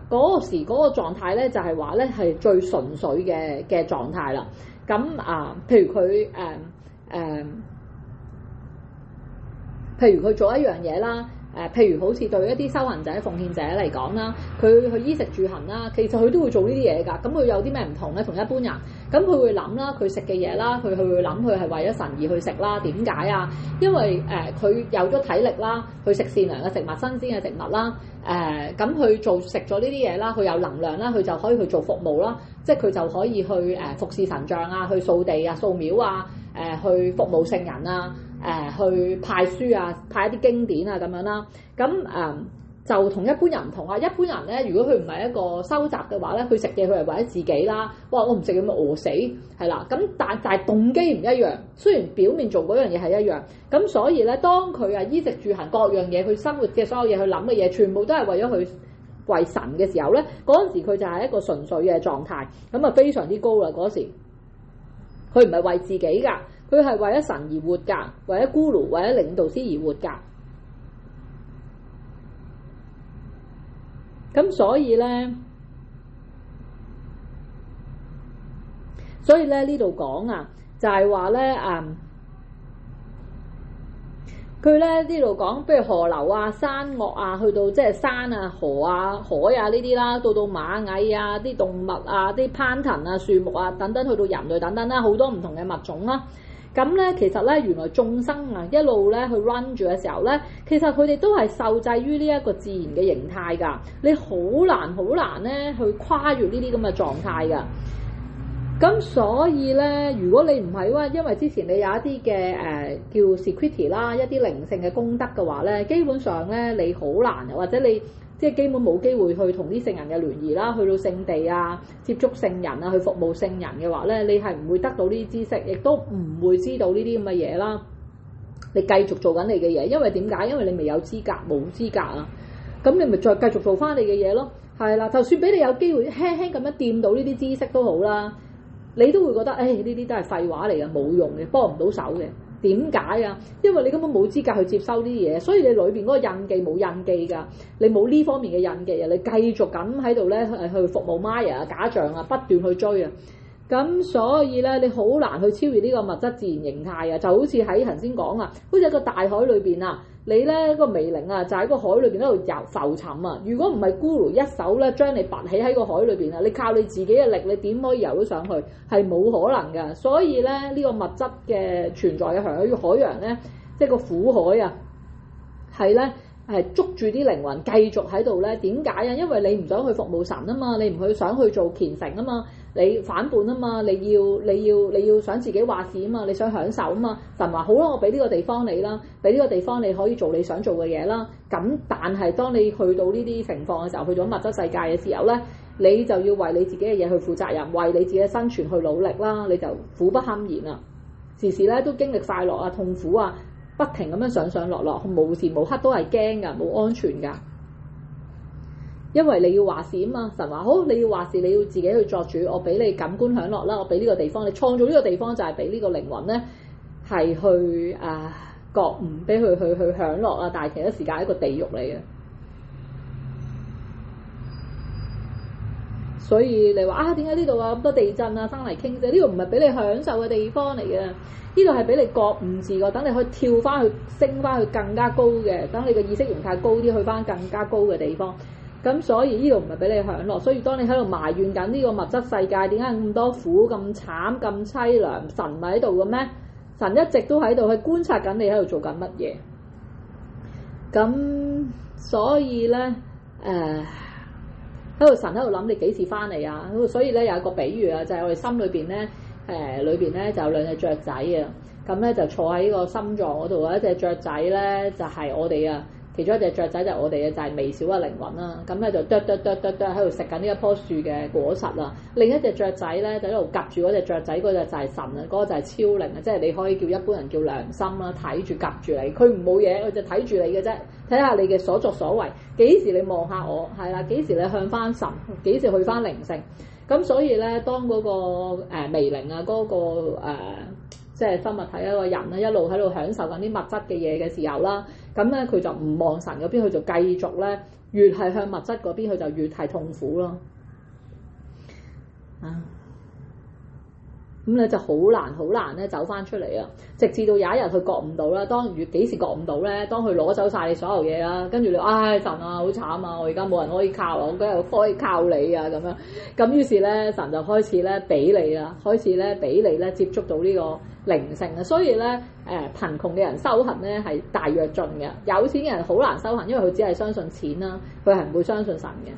嗰個時嗰個狀態咧就係話咧係最純粹嘅狀態啦。咁譬如佢譬如佢做一樣嘢啦。譬如好似對一啲修行者、奉獻者嚟講啦，佢去衣食住行啦，其實佢都會做呢啲嘢㗎。咁佢有啲咩唔同咧？同一般人，咁佢會諗啦，佢食嘅嘢啦，佢會諗佢係為咗神而去食啦。點解啊？因為佢有咗體力啦，去食善良嘅食物、新鮮嘅食物啦。咁佢食咗呢啲嘢啦，佢有能量啦，佢就可以去做服務啦。即係佢就可以去服侍神像啊，去掃地啊、掃廟啊，去服務聖人啊。去派書啊，派一啲經典啊咁樣啦。咁就同一般人唔同啊。一般人咧，如果佢唔係一個收集嘅話咧，佢食嘢佢係為咗自己啦。哇！我唔食嘢咪餓死係啦。咁但係動機唔一樣。雖然表面做嗰樣嘢係一樣，咁所以咧，當佢衣食住行各樣嘢，佢生活嘅所有嘢，佢諗嘅嘢，全部都係為咗佢為神嘅時候咧，嗰陣時佢就係一個純粹嘅狀態，咁啊非常之高啦嗰時。佢唔係為自己㗎。佢係為咗神而活㗎，為咗 Guru，為咗領導師而活㗎。咁所以咧呢度講啊，就係話咧佢咧呢度講，譬如河流啊、山岳啊，去到即係山啊、河啊、海啊呢啲啦，到螞蟻啊、啲動物啊、啲攀藤啊、樹木啊等等，去到人類等等啦，好多唔同嘅物種啦。咁咧，其實咧，原來眾生啊，一路咧去 run 住嘅時候咧，其實佢哋都係受制於呢一個自然嘅形態㗎。你好難咧去跨越呢啲咁嘅狀態㗎。咁所以咧，如果你唔係話，因為之前你有一啲嘅叫 security 啦，一啲靈性嘅功德嘅話咧，基本上咧你好難，或者你即係基本冇機會去同啲聖人嘅聯誼啦，去到聖地啊，接觸聖人啊，去服務聖人嘅話咧，你係唔會得到呢啲知識，亦都唔會知道呢啲咁嘅嘢啦。你繼續做緊你嘅嘢，因為點解？因為你未有資格，冇資格啊。咁你咪再繼續做翻你嘅嘢咯。係啦，就算俾你有機會輕輕咁樣掂到呢啲知識都好啦，你都會覺得呢啲都係廢話嚟嘅，冇用嘅，幫唔到手嘅。點解啊？因為你根本冇資格去接收呢啲嘢，所以你裏邊嗰個印記冇印記㗎，你冇呢方面嘅印記啊，你繼續咁喺度咧去服務 Maya 啊、假象啊，不斷去追啊。咁所以咧，你好難去超越呢個物質自然形態啊！就好似喺頭先講啊，好似喺個大海裏邊啊，你咧個微靈啊，就喺個海裏邊喺度浮沉啊！如果唔係 Guru 一手咧將你拔起喺個海裏邊啊，你靠你自己嘅力，你點可以游到上去？係冇可能㗎！所以咧，呢個物質嘅存在嘅海洋咧，即係個苦海啊，係咧。係捉住啲靈魂繼續喺度咧？點解啊？因為你唔想去服務神啊嘛，你唔去想去做虔誠啊嘛，你反叛啊嘛，你要想自己話事啊嘛，你想享受啊嘛。神話好啦，我俾呢個地方你啦，俾呢個地方你可以做你想做嘅嘢啦。咁但係當你去到呢啲情況嘅時候，去咗物質世界嘅時候咧，你就要為你自己嘅嘢去負責任，為你自己嘅生存去努力啦，你就苦不堪言啊！時時咧都經歷快樂啊、痛苦啊。不停咁樣上上落落，無時無刻都係驚㗎，冇安全㗎。因為你要話事啊嘛，神話好，你要話事，你要自己去作主。我俾你感官享樂啦，我俾呢個地方你創造呢個地方就係俾呢個靈魂咧係去覺悟，俾佢去享樂啊。但係其他時間係一個地獄嚟嘅。所以你話點解呢度咁多地震啊、山泥傾瀉？呢度唔係俾你享受嘅地方嚟嘅。呢度係俾你覺悟自我，等你可以跳翻去、升翻去更加高嘅，等你嘅意識形態高啲，去翻更加高嘅地方。咁所以呢度唔係俾你享樂。所以當你喺度埋怨緊呢個物質世界點解咁多苦、咁慘、咁凄涼，神咪喺度嘅咩？神一直都喺度去觀察緊你喺度做緊乜嘢。咁所以咧，喺度神喺度諗你幾時翻嚟啊？所以咧有一個比喻啊，就係我哋心裏邊咧。裏邊咧就有兩隻雀仔啊，咁咧就坐喺個心臟嗰度，有一隻雀仔咧就係我哋啊。其中一隻雀仔就係我哋嘅，就係微小嘅靈魂啦。咁咧就啄喺度食緊呢一棵樹嘅果實啦。另一隻雀仔咧就喺度夾住嗰隻雀仔，嗰隻就係神啊，嗰個就係超靈啊，即係你可以叫一般人叫良心啦，睇住夾住你，佢唔冇嘢，佢就睇住你嘅啫，睇下你嘅所作所為，幾時你望下我，係啦，幾時你向翻神，幾時去翻靈性。咁所以咧，當嗰個微靈啊，嗰個即係生物體一個人咧，一路喺度享受緊啲物質嘅嘢嘅時候啦，咁咧佢就唔望神嗰邊，佢就繼續咧越係向物質嗰邊，佢就越係痛苦咯。咁咧就好難咧走翻出嚟啊！直至到有一日佢覺悟到啦，當幾時覺悟到咧？當佢攞走晒你所有嘢啦，跟住你神啊，好慘啊！我而家冇人可以靠，我梗係可以靠你啊！咁樣咁於是咧神就開始咧俾你啦，開始咧俾你咧接觸到呢個靈性啊！所以咧貧窮嘅人修行咧係大躍進嘅，有錢嘅人好難修行，因為佢只係相信錢啦，佢係唔會相信神嘅。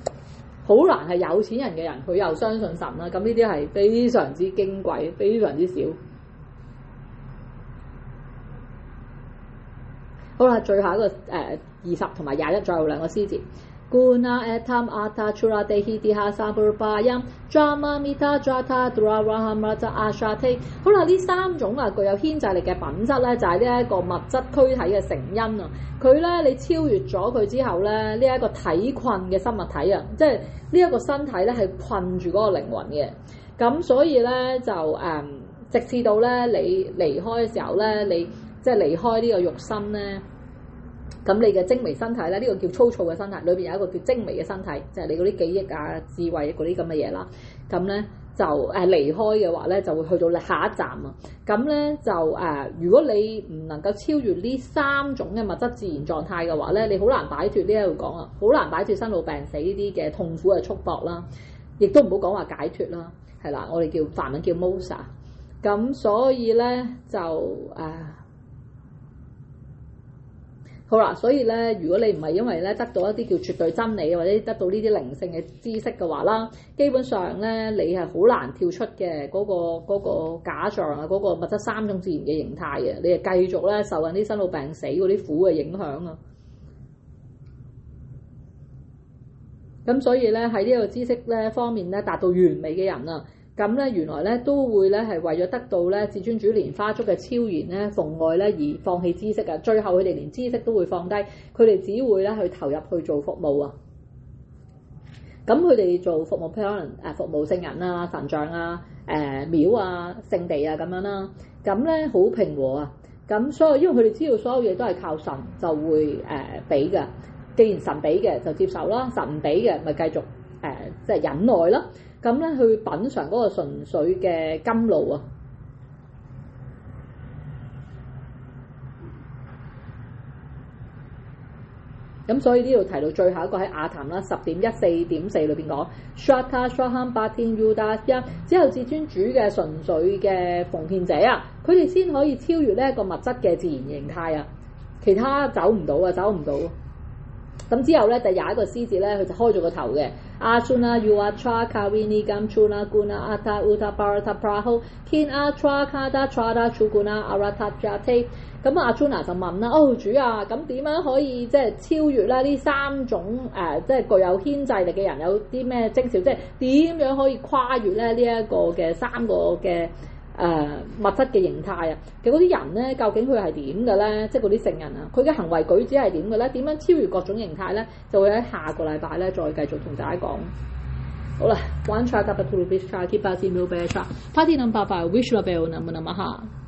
好難係有錢人嘅人，佢又相信神啦。咁呢啲係非常之矜貴，非常之少。好啦，最後一個20同埋21，最後兩個詩節。Guna etam ata chura dehi diha saburbayam drama mita jata durahamrata ashate。好啦，呢三種啊具有牽制力嘅品質咧，就係呢一個物質軀體嘅成因啊。佢咧，你超越咗佢之後咧，呢一個體困嘅生物體啊，即係呢一個身體咧係困住嗰個靈魂嘅。咁所以咧就直至到咧你離開嘅時候咧，你即係離開呢個肉身咧。咁你嘅精微身體咧，呢個叫粗糙嘅身體，裏邊有一個叫精微嘅身體，就係你嗰啲記憶啊、智慧嗰啲咁嘅嘢啦。咁咧就離開嘅話咧，就會去到下一站啊。咁咧就如果你唔能夠超越呢三種嘅物質自然狀態嘅話咧，你好難擺脫呢一度講啊，好難擺脫生老病死呢啲嘅痛苦嘅束縛啦，亦都唔好講話解脫啦，係啦，我哋叫梵文叫 moksha。咁所以咧就好啦，所以咧，如果你唔係因為咧得到一啲叫絕對真理，或者得到呢啲靈性嘅知識嘅話啦，基本上咧你係好難跳出嘅嗰個假象啊，嗰個物質三種自然嘅形態嘅，你係繼續咧受緊啲生老病死嗰啲苦嘅影響啊。咁所以咧喺呢個知識咧方面咧達到完美嘅人啊。咁咧，原來咧都會咧係為咗得到咧至尊主蓮花足嘅超然咧奉愛咧而放棄知識啊！最後佢哋連知識都會放低，佢哋只會咧去投入去做服務啊！咁佢哋做服務，譬如可能服務聖人啊、神像啊、廟啊、聖地啊咁樣啦，咁咧好平和啊！咁所以因為佢哋知道所有嘢都係靠神就會俾嘅，既然神俾嘅就接受啦，神唔俾嘅咪繼續即係忍耐啦。咁咧去品嚐嗰個純粹嘅甘露啊！咁所以呢度提到最後一個喺雅壇啦10.14.4裏邊講 Shraddha Swaham Bhaktin Yudasya， 之後至尊主嘅純粹嘅奉獻者啊，佢哋先可以超越呢一個物質嘅自然形態啊，其他走唔到啊，走唔到。咁之後咧，第21個詩節咧，佢就開咗個頭嘅。Arjuna Yuatra Kavinigam Chuna Guna Atta Uta Bharata Praho Kin Atra Kada Trada Chuguna Arata Jate。咁啊，Arjuna就問啦：主啊，咁點樣可以即係超越咧呢三種即係具有牽制力嘅人有啲咩徵兆？即係點樣可以跨越咧呢一個嘅三個嘅物質嘅形態啊？其實嗰啲人咧，究竟佢係點嘅咧？即係嗰啲聖人啊，佢嘅行為舉止係點嘅咧？點樣超越各種形態咧？就會喺下個禮拜咧再繼續同大家講。好啦，One Chakra Paturu Bishra Kipa Simul Becha Party Number 5 Vishnu Bell Namo Namaha。